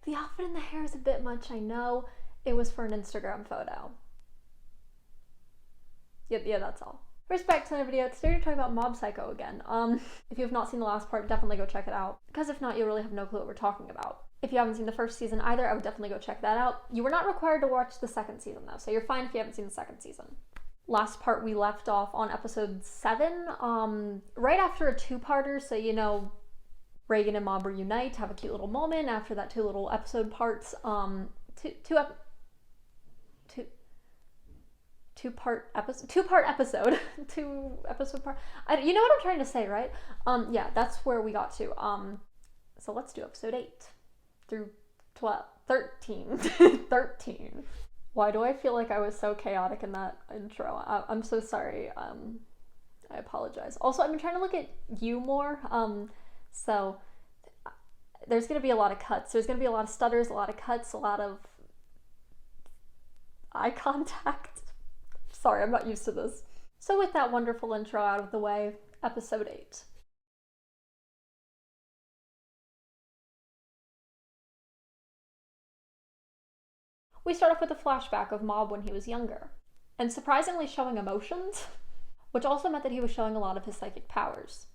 the outfit and the hair is a bit much, I know. It was for an Instagram photo. Yeah, that's all. First back to the video, today we're talking about Mob Psycho again. If you have not seen the last part, definitely go check it out. Because if not, you'll really have no clue what we're talking about. If you haven't seen the first season either, I would definitely go check that out. You were not required to watch the second season though, so you're fine if you haven't seen the second season. Last part we left off on episode 7, right after a two-parter, so you know, Reagan and Mob reunite, have a cute little moment after that two little episode parts, two-part episode, two episode part, you know what I'm trying to say, right? Yeah, that's where we got to, so let's do episode 8 through 13. 13. Why do I feel like I was so chaotic in that intro? I'm so sorry. I apologize. Also, I've been trying to look at you more, so there's going to be a lot of cuts. There's going to be a lot of stutters, a lot of cuts, a lot of eye contact. Sorry, I'm not used to this. So with that wonderful intro out of the way, episode 8. We start off with a flashback of Mob when he was younger, and surprisingly showing emotions, which also meant that he was showing a lot of his psychic powers.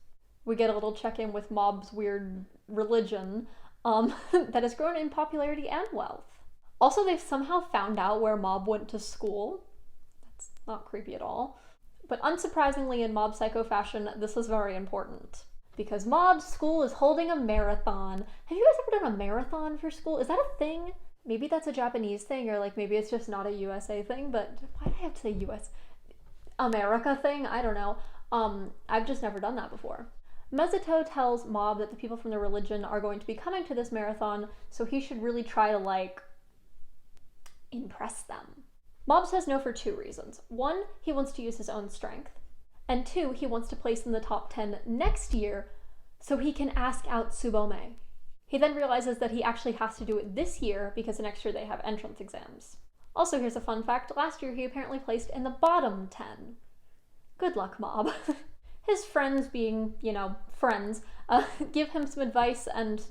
We get a little check-in with Mob's weird religion that has grown in popularity and wealth. Also, they've somehow found out where Mob went to school. That's not creepy at all. But unsurprisingly, in Mob Psycho fashion, this is very important. Because Mob's school is holding a marathon. Have you guys ever done a marathon for school? Is that a thing? Maybe that's a Japanese thing, or like maybe it's just not a USA thing, but why do I have to say US? America thing? I don't know. I've just never done that before. Mezuto tells Mob that the people from the religion are going to be coming to this marathon, so he should really try to, like, impress them. Mob says no for 2 reasons. 1, he wants to use his own strength. And 2, he wants to place in the top 10 next year so he can ask out Tsubome. He then realizes that he actually has to do it this year because next year they have entrance exams. Also, here's a fun fact. Last year he apparently placed in the bottom 10. Good luck, Mob. His friends, being, you know, friends, give him some advice and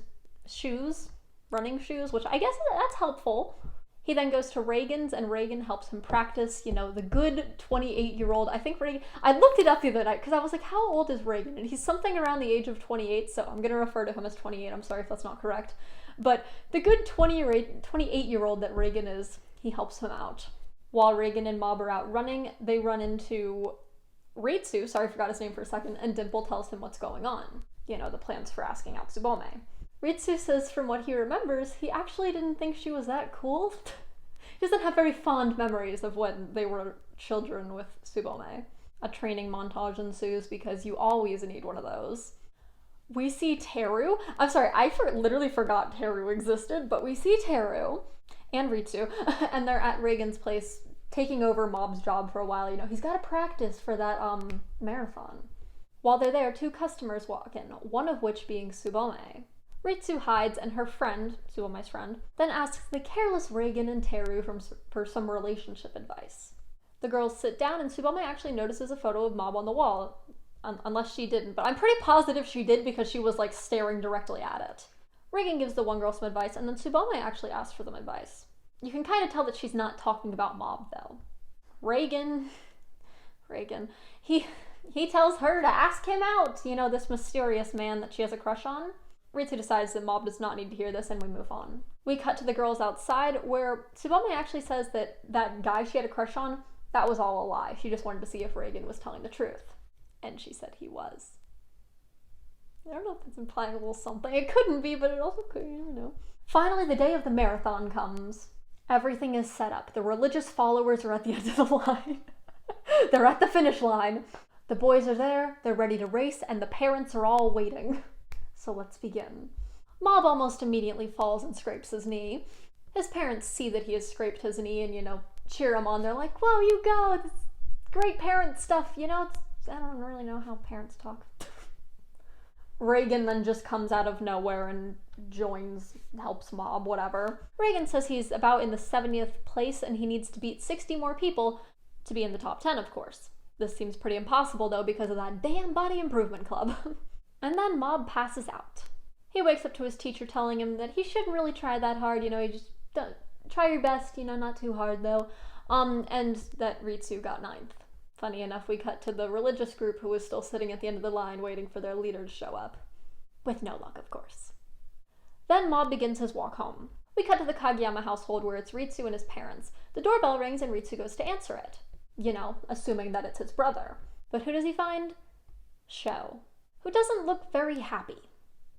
shoes, running shoes, which I guess that's helpful. He then goes to Reagan's, and Reagan helps him practice, you know, the good 28-year-old. I think Reagan, I looked it up the other night because I was like, how old is Reagan? And he's something around the age of 28, so I'm going to refer to him as 28. I'm sorry if that's not correct. But the good 28-year-old that Reagan is, he helps him out. While Reagan and Mob are out running, they run into Ritsu, sorry I forgot his name for a second, and Dimple tells him what's going on. You know, the plans for asking out Tsubome. Ritsu says from what he remembers, he actually didn't think she was that cool. He doesn't have very fond memories of when they were children with Tsubome. A training montage ensues because you always need one of those. We see Teru. I'm sorry, I literally forgot Teru existed, but we see Teru and Ritsu, and they're at Reagan's place taking over Mob's job for a while. You know, he's got to practice for that marathon. While they're there, 2 customers walk in, one of which being Tsubome. Ritsu hides, and her friend, Tsubome's friend, then asks the careless Reagan and Teru for some relationship advice. The girls sit down, and Tsubome actually notices a photo of Mob on the wall, unless she didn't, but I'm pretty positive she did because she was, like, staring directly at it. Reagan gives the one girl some advice, and then Tsubome actually asks for them advice. You can kind of tell that she's not talking about Mob, though. Reagan, he tells her to ask him out, you know, this mysterious man that she has a crush on. Ritsu decides that Mob does not need to hear this, and we move on. We cut to the girls outside, where Tsubome actually says that that guy she had a crush on, that was all a lie. She just wanted to see if Reagan was telling the truth. And she said he was. I don't know if it's implying a little something. It couldn't be, but it also could, you never know. Finally, the day of the marathon comes. Everything is set up. The religious followers are at the end of the line. They're at the finish line. The boys are there, they're ready to race, and the parents are all waiting. So let's begin. Mob almost immediately falls and scrapes his knee. His parents see that he has scraped his knee and, you know, cheer him on. They're like, whoa, you go! This great parent stuff, you know? I don't really know how parents talk. Reagan then just comes out of nowhere and joins, helps Mob, whatever. Reagan says he's about in the 70th place and he needs to beat 60 more people to be in the top 10, of course. This seems pretty impossible, though, because of that damn body improvement club. And then Mob passes out. He wakes up to his teacher telling him that he shouldn't really try that hard, you just don't try your best, not too hard though. And that Ritsu got ninth. Funny enough, we cut to the religious group who was still sitting at the end of the line waiting for their leader to show up. With no luck, of course. Then Mob begins his walk home. We cut to the Kageyama household where it's Ritsu and his parents. The doorbell rings and Ritsu goes to answer it. Assuming that it's his brother. But who does he find? Sho, who doesn't look very happy.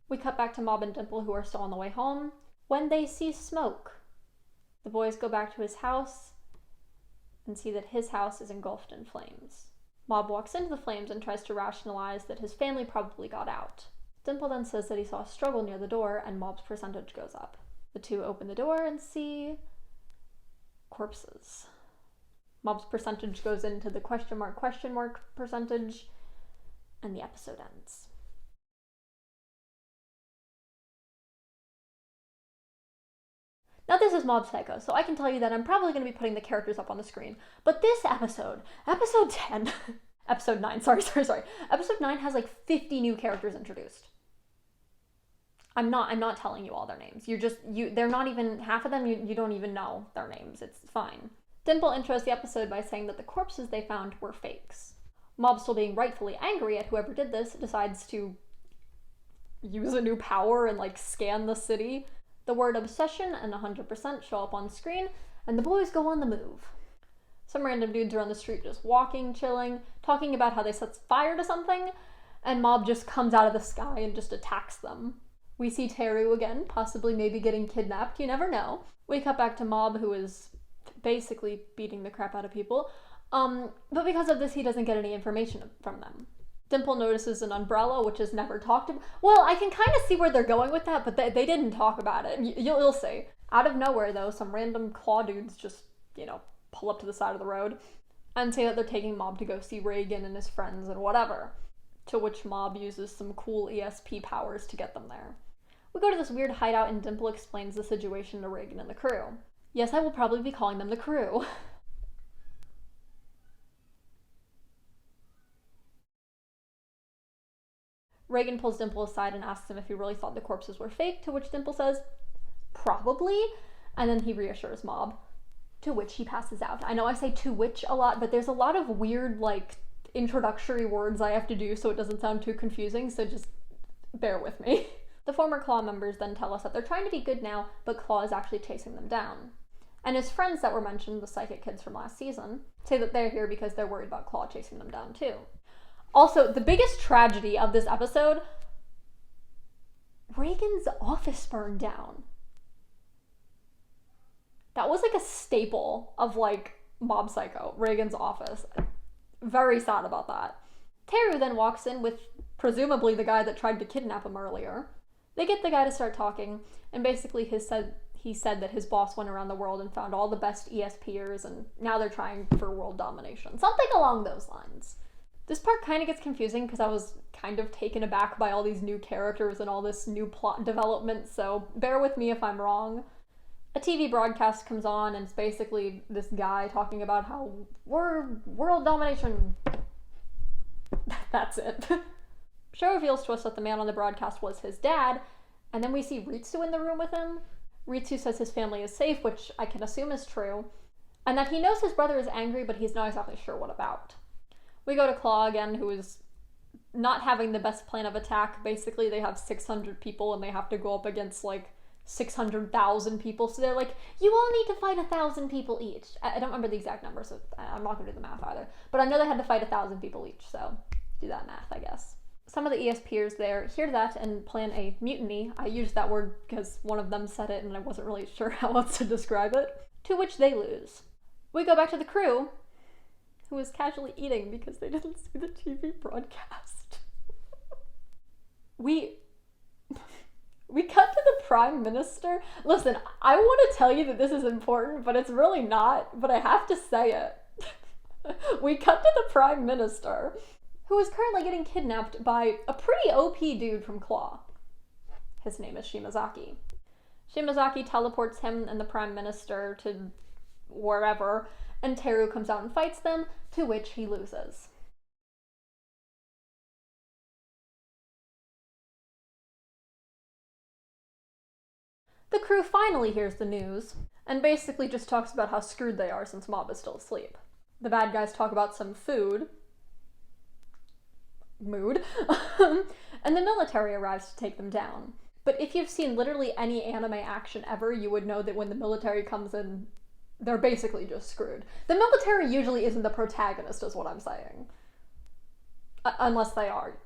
We cut back to Mob and Dimple, who are still on the way home, when they see smoke. The boys go back to his house and see that his house is engulfed in flames. Mob walks into the flames and tries to rationalize that his family probably got out. Dimple then says that he saw a struggle near the door and Mob's percentage goes up. The two open the door and see corpses. Mob's percentage goes into the question mark percentage, and the episode ends. Now this is Mob Psycho, so I can tell you that I'm probably going to be putting the characters up on the screen. But this episode 10, episode 9, sorry. Episode 9 has like 50 new characters introduced. I'm not telling you all their names. They're not even, half of them you don't even know their names. It's fine. Dimple intros the episode by saying that the corpses they found were fakes. Mob, still being rightfully angry at whoever did this, decides to use a new power and scan the city. The word obsession and 100% show up on screen, and the boys go on the move. Some random dudes are on the street just walking, chilling, talking about how they set fire to something, and Mob just comes out of the sky and just attacks them. We see Teru again, possibly maybe getting kidnapped, you never know. We cut back to Mob, who is basically beating the crap out of people, but because of this he doesn't get any information from them. Dimple notices an umbrella, which is never talked about. Well, I can kind of see where they're going with that, but they didn't talk about it. You'll see. Out of nowhere, though, some random claw dudes just, pull up to the side of the road and say that they're taking Mob to go see Reagan and his friends and whatever. To which Mob uses some cool ESP powers to get them there. We go to this weird hideout and Dimple explains the situation to Reagan and the crew. Yes, I will probably be calling them the crew. Reagan pulls Dimple aside and asks him if he really thought the corpses were fake, to which Dimple says, probably, and then he reassures Mob, to which he passes out. I know I say to which a lot, but there's a lot of weird, introductory words I have to do so it doesn't sound too confusing, so just bear with me. The former Claw members then tell us that they're trying to be good now, but Claw is actually chasing them down. And his friends that were mentioned, the psychic kids from last season, say that they're here because they're worried about Claw chasing them down too. Also, the biggest tragedy of this episode, Reagan's office burned down. That was a staple of Mob Psycho, Reagan's office. Very sad about that. Teru then walks in with presumably the guy that tried to kidnap him earlier. They get the guy to start talking, and basically he said that his boss went around the world and found all the best ESPers, and now they're trying for world domination. Something along those lines. This part kind of gets confusing because I was kind of taken aback by all these new characters and all this new plot development, so bear with me if I'm wrong. A TV broadcast comes on and it's basically this guy talking about how we're world domination. That's it. Sho reveals to us that the man on the broadcast was his dad, and then we see Ritsu in the room with him. Ritsu says his family is safe, which I can assume is true, and that he knows his brother is angry, but he's not exactly sure what about. We go to Claw again, who is not having the best plan of attack. Basically, they have 600 people and they have to go up against 600,000 people. So they're you all need to fight 1,000 people each. I don't remember the exact number, so I'm not going to do the math either. But I know they had to fight 1,000 people each, so do that math, I guess. Some of the ESPers there hear that and plan a mutiny. I used that word because one of them said it and I wasn't really sure how else to describe it. To which they lose. We go back to the crew, who is casually eating because they didn't see the TV broadcast. We cut to the Prime Minister. Listen, I want to tell you that this is important, but it's really not, but I have to say it. We cut to the Prime Minister, who is currently getting kidnapped by a pretty OP dude from Claw. His name is Shimazaki. Shimazaki teleports him and the Prime Minister to wherever, and Teru comes out and fights them, to which he loses. The crew finally hears the news, and basically just talks about how screwed they are since Mob is still asleep. The bad guys talk about some mood, and the military arrives to take them down. But if you've seen literally any anime action ever, you would know that when the military comes in, they're basically just screwed. The military usually isn't the protagonist, is what I'm saying. Unless they are.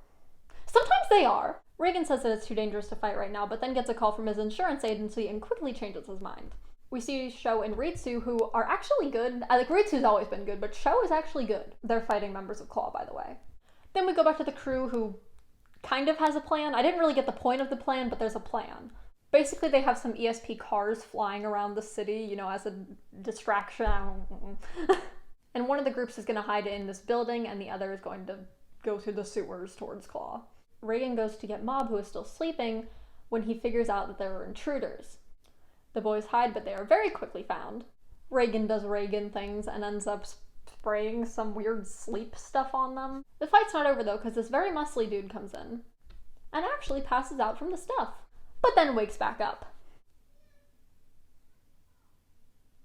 Sometimes they are. Reagan says that it's too dangerous to fight right now, but then gets a call from his insurance agency and quickly changes his mind. We see Sho and Ritsu, who are actually good. Ritsu's always been good, but Sho is actually good. They're fighting members of Claw, by the way. Then we go back to the crew, who kind of has a plan. I didn't really get the point of the plan, but there's a plan. Basically, they have some ESP cars flying around the city, as a distraction. And one of the groups is going to hide in this building, and the other is going to go through the sewers towards Claw. Reagan goes to get Mob, who is still sleeping, when he figures out that there are intruders. The boys hide, but they are very quickly found. Reagan does Reagan things and ends up spraying some weird sleep stuff on them. The fight's not over though, because this very muscly dude comes in and actually passes out from the stuff, but then wakes back up.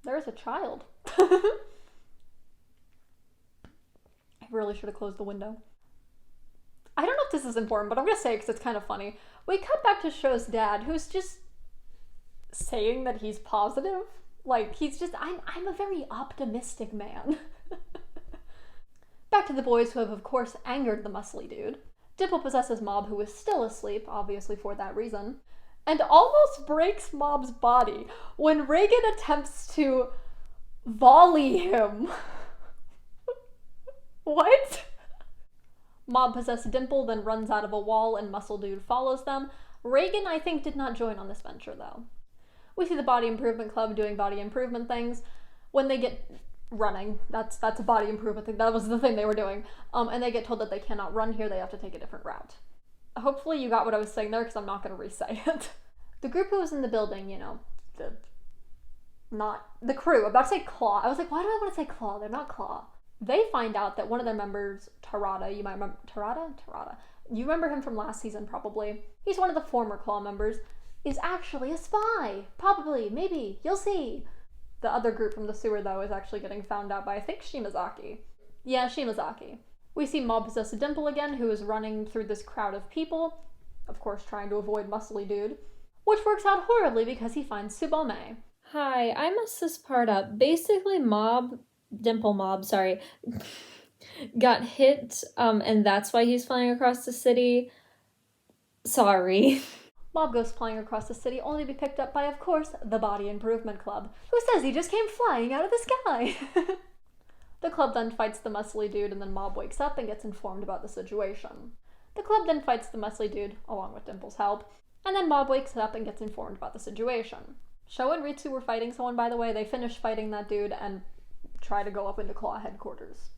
There's a child. I really should have closed the window. I don't know if this is important, but I'm gonna say it because it's kind of funny. We cut back to Sho's dad, who's just saying that he's positive. Like, he's just, I'm a very optimistic man. Back to the boys, who have of course angered the muscly dude. Dimple possesses Mob, who is still asleep, obviously for that reason, and almost breaks Mob's body when Reagan attempts to volley him. What? Mob possesses Dimple, then runs out of a wall, and Muscle Dude follows them. Reagan, I think, did not join on this venture, though. We see the Body Improvement Club doing body improvement things. When they get running, that's a body improvement thing. That was the thing they were doing. And they get told that they cannot run here, they have to take a different route. Hopefully you got what I was saying there, because I'm not going to re-say it. The group who was in the building, not the crew. I'm about to say Claw. I was like, why do I want to say Claw? They're not Claw. They find out that one of their members, Tarada, you might remember, Tarada? You remember him from last season, probably. He's one of the former Claw members, is actually a spy. Probably, maybe, you'll see. The other group from the sewer, though, is actually getting found out by, I think, Shimazaki. Yeah, Shimazaki. We see Mob possess a Dimple again, who is running through this crowd of people, of course trying to avoid Muscly Dude, which works out horribly because he finds Tsubome. Hi, I messed this part up. Basically, Dimple Mob, got hit, and that's why he's flying across the city. Sorry. Mob goes flying across the city, only to be picked up by, of course, the Body Improvement Club, who says he just came flying out of the sky. The club then fights the muscly dude, and then Mob wakes up and gets informed about the situation. The club then fights the muscly dude, along with Dimple's help, and then Mob wakes up and gets informed about the situation. Sho and Ritsu were fighting someone, by the way. They finish fighting that dude and try to go up into Claw headquarters.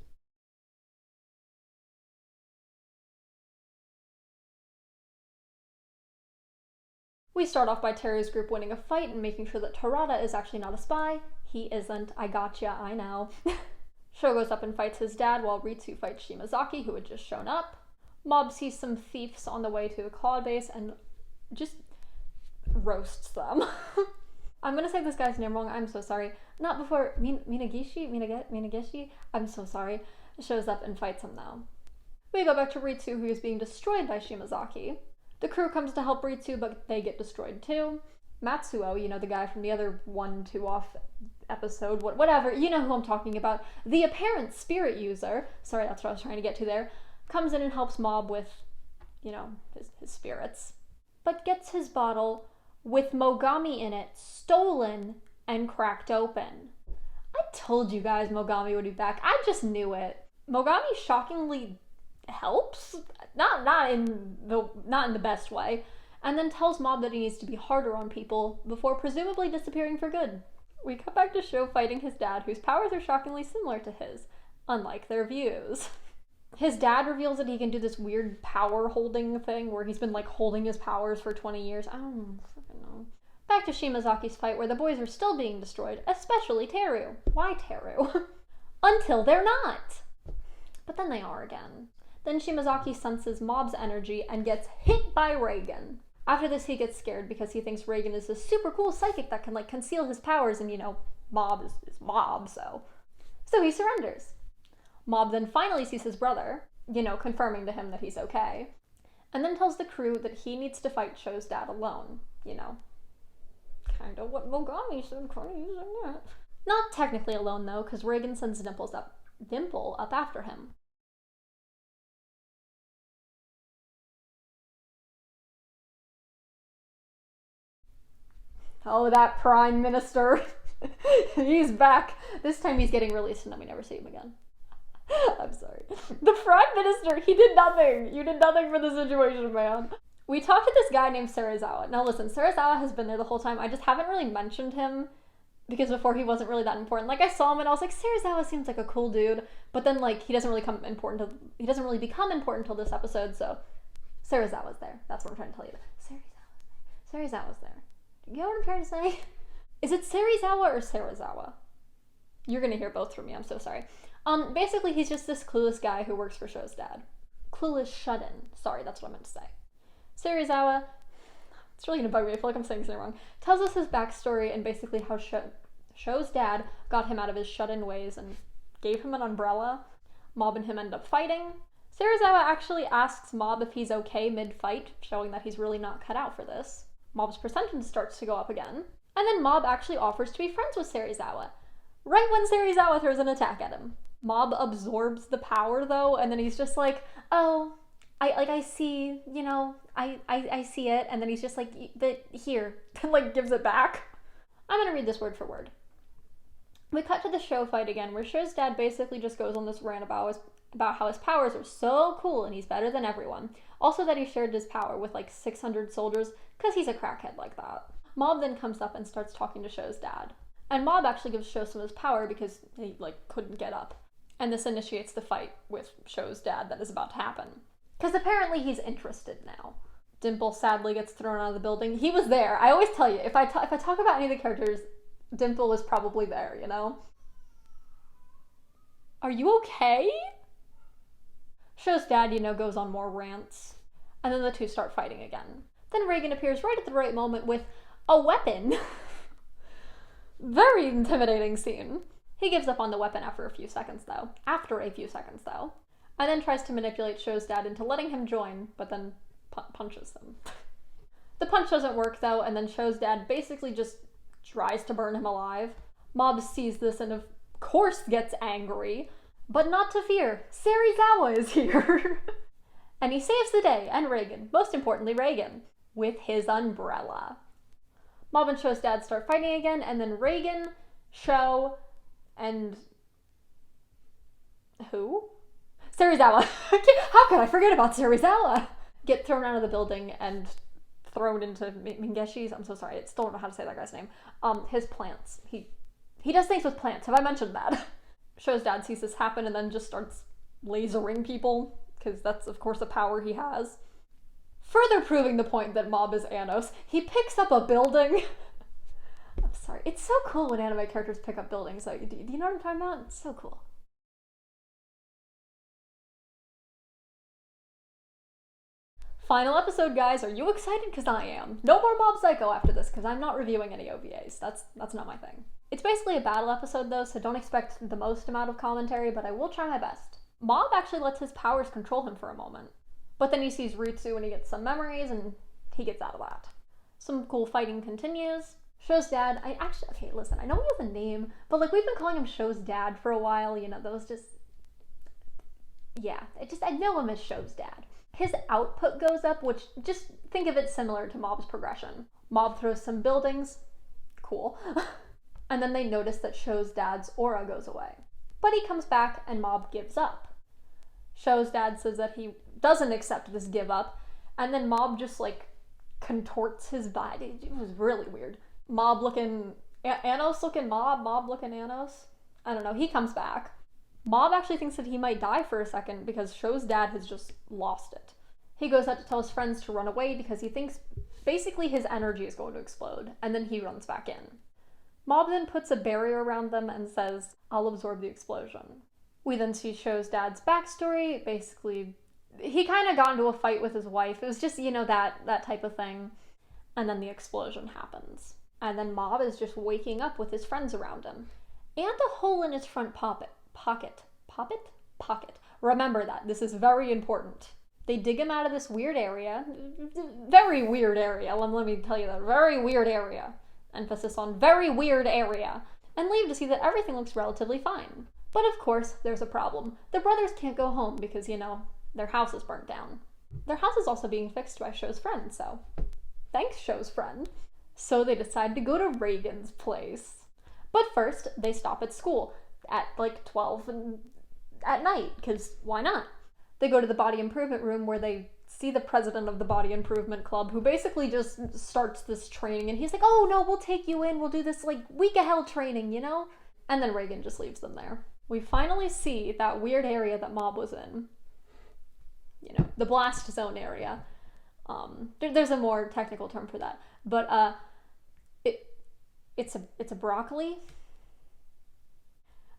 We start off by Terry's group winning a fight and making sure that Tarada is actually not a spy. He isn't. I gotcha, I know. Sho goes up and fights his dad while Ritsu fights Shimazaki, who had just shown up. Mob sees some thieves on the way to the Claw base and just roasts them. I'm gonna say this guy's name wrong, I'm so sorry. Not before Minagishi? I'm so sorry. Shows up and fights him though. We go back to Ritsu, who is being destroyed by Shimazaki. The crew comes to help Ritsu, but they get destroyed too. Matsuo, the guy from the other 1-2 off episode, whatever, you know who I'm talking about, the apparent spirit user, sorry, that's what I was trying to get to there, comes in and helps Mob with, his spirits, but gets his bottle with Mogami in it stolen and cracked open. I told you guys Mogami would be back. I just knew it. Mogami shockingly helps, not in the best way, and then tells Mob that he needs to be harder on people before presumably disappearing for good. We cut back to Sho fighting his dad, whose powers are shockingly similar to his, unlike their views. His dad reveals that he can do this weird power holding thing where he's been holding his powers for 20 years. I don't fucking know. Back to Shimazaki's fight where the boys are still being destroyed, especially Teru. Why Teru? Until they're not. But then they are again. Then Shimazaki senses Mob's energy and gets hit by Reagan. After this, he gets scared because he thinks Reagan is this super cool psychic that can, like, conceal his powers, and, Mob is Mob, so he surrenders. Mob then finally sees his brother, confirming to him that he's okay, and then tells the crew that he needs to fight Cho's dad alone, kind of what Mogami said, kind of using that. Not technically alone, though, because Reagan sends Dimple up after him. Oh, that Prime Minister. He's back. This time he's getting released and then we never see him again. I'm sorry. The Prime Minister, he did nothing. You did nothing for the situation, man. We talked to this guy named Serizawa. Now listen, Serizawa has been there the whole time. I just haven't really mentioned him because before he wasn't really that important. Like, I saw him and I was like, Serizawa seems like a cool dude. But then, like, he doesn't really become important until this episode, so Serizawa's there. That's what I'm trying to tell you. Serizawa's there. You know what I'm trying to say? Is it Serizawa or Serizawa? You're gonna hear both from me, I'm so sorry. Basically, he's just this clueless guy who works for Cho's dad. Clueless shut-in. Sorry, that's what I meant to say. Serizawa, it's really gonna bug me, I feel like I'm saying something wrong, tells us his backstory and basically how Cho's dad got him out of his shut-in ways and gave him an umbrella. Mob and him end up fighting. Serizawa actually asks Mob if he's okay mid-fight, showing that he's really not cut out for this. Mob's percentage starts to go up again, and then Mob actually offers to be friends with Serizawa, right when Serizawa throws an attack at him. Mob absorbs the power, though, and then he's just like, oh, I see, I see it, and then he's just like, here, and like gives it back. I'm gonna read this word for word. We cut to the Cho fight again, where Cho's dad basically just goes on this rant about how his powers are so cool and he's better than everyone. Also that he shared his power with like 600 soldiers, because he's a crackhead like that. Mob then comes up and starts talking to Cho's dad. And Mob actually gives Cho some of his power because he, couldn't get up. And this initiates the fight with Cho's dad that is about to happen. Because apparently he's interested now. Dimple sadly gets thrown out of the building. He was there. I always tell you, if I talk about any of the characters, Dimple is probably there, Are you okay? Cho's dad, goes on more rants. And then the two start fighting again. Then Reagan appears right at the right moment with a weapon. Very intimidating scene. He gives up on the weapon after a few seconds, though. And then tries to manipulate Cho's dad into letting him join, but then punches him. The punch doesn't work, though, and then Cho's dad basically just tries to burn him alive. Mob sees this and of course gets angry, but not to fear. Serizawa is here. And he saves the day, and Reagan, most importantly Reagan, with his umbrella. Mob and Cho's dad start fighting again, and then Reagan, Cho, and who? Serizawa. How could I forget about Serizawa? Get thrown out of the building and thrown into Mingeshi's. I'm so sorry, I still don't know how to say that guy's name. His plants. He does things with plants. Have I mentioned that? Cho's dad sees this happen and then just starts lasering people, because that's of course a power he has. Further proving the point that Mob is Anos, he picks up a building. I'm sorry, it's so cool when anime characters pick up buildings. Do you know what I'm talking about? It's so cool. Final episode, guys. Are you excited? Because I am. No more Mob Psycho after this, because I'm not reviewing any OVAs. That's not my thing. It's basically a battle episode, though, so don't expect the most amount of commentary, but I will try my best. Mob actually lets his powers control him for a moment. But then he sees Ritsu and he gets some memories, and he gets out of that. Some cool fighting continues. Cho's dad, okay, listen, I know he has a name, but we've been calling him Cho's dad for a while, those just, yeah, I know him as Cho's dad. His output goes up, which, just think of it similar to Mob's progression. Mob throws some buildings, cool, and then they notice that Cho's dad's aura goes away. But he comes back and Mob gives up. Cho's dad says that he doesn't accept this give up, and then Mob just contorts his body. It was really weird. Mob looking Anos looking Mob looking Anos. I don't know, he comes back. Mob actually thinks that he might die for a second because Cho's dad has just lost it. He goes out to tell his friends to run away because he thinks basically his energy is going to explode, and then he runs back in. Mob then puts a barrier around them and says, I'll absorb the explosion. We then see Cho's dad's backstory, basically he kind of got into a fight with his wife. It was just, that type of thing. And then the explosion happens. And then Mob is just waking up with his friends around him. And a hole in his front pocket. Remember that. This is very important. They dig him out of this weird area. Very weird area. Let me tell you that. Very weird area. Emphasis on very weird area. And leave to see that everything looks relatively fine. But of course, there's a problem. The brothers can't go home because, their house is burnt down. Their house is also being fixed by Show's friend, so thanks, Show's friend. So they decide to go to Reagan's place. But first, they stop at school at 12 at night, because why not? They go to the body improvement room where they see the president of the body improvement club, who basically just starts this training, and he's like, oh no, we'll take you in, we'll do this week of hell training, And then Reagan just leaves them there. We finally see that weird area that Mob was in. The blast zone area. There's a more technical term for that. But it's a broccoli.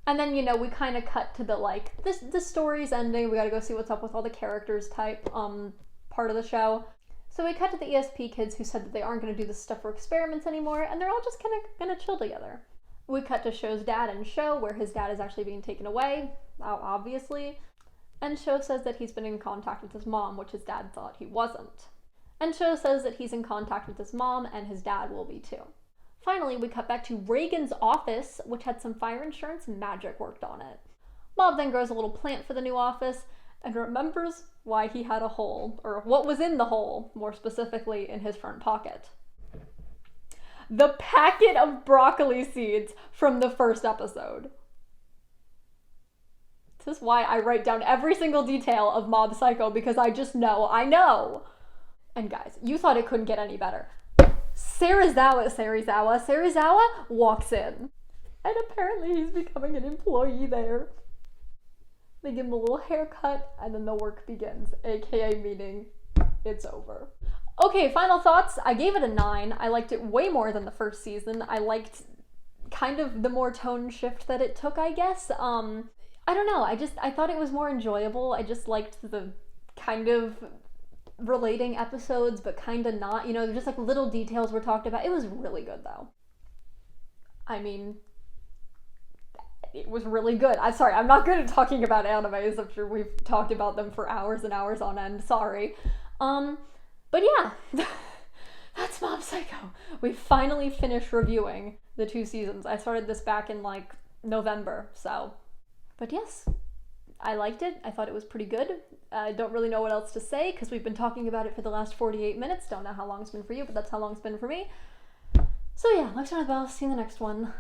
And then, we kind of cut to the story's ending. We gotta go see what's up with all the characters type part of the show. So we cut to the ESP kids who said that they aren't gonna do this stuff for experiments anymore, and they're all just kind of gonna chill together. We cut to Show's dad and Show, where his dad is actually being taken away, obviously. And Show says that he's been in contact with his mom, which his dad thought he wasn't. And Show says that he's in contact with his mom, and his dad will be too. Finally, we cut back to Reagan's office, which had some fire insurance magic worked on it. Mob then grows a little plant for the new office, and remembers why he had a hole, or what was in the hole, more specifically, in his front pocket. The packet of broccoli seeds from the first episode. This is why I write down every single detail of Mob Psycho, because I just know. I know! And guys, you thought it couldn't get any better. Serizawa walks in. And apparently he's becoming an employee there. They give him a little haircut, and then the work begins, aka meaning it's over. Okay, final thoughts. I gave it a 9. I liked it way more than the first season. I liked kind of the more tone shift that it took, I guess. I don't know, I thought it was more enjoyable. I just liked the kind of relating episodes, but kind of not. Just little details were talked about. It was really good, though. I mean, it was really good. I'm sorry, I'm not good at talking about animes. I'm sure we've talked about them for hours and hours on end. Sorry. But yeah, that's Mob Psycho. We finally finished reviewing the 2 seasons. I started this back in November, so. But yes, I liked it. I thought it was pretty good. I don't really know what else to say because we've been talking about it for the last 48 minutes. Don't know how long it's been for you, but that's how long it's been for me. So yeah, like, turn the bell. See you in the next one.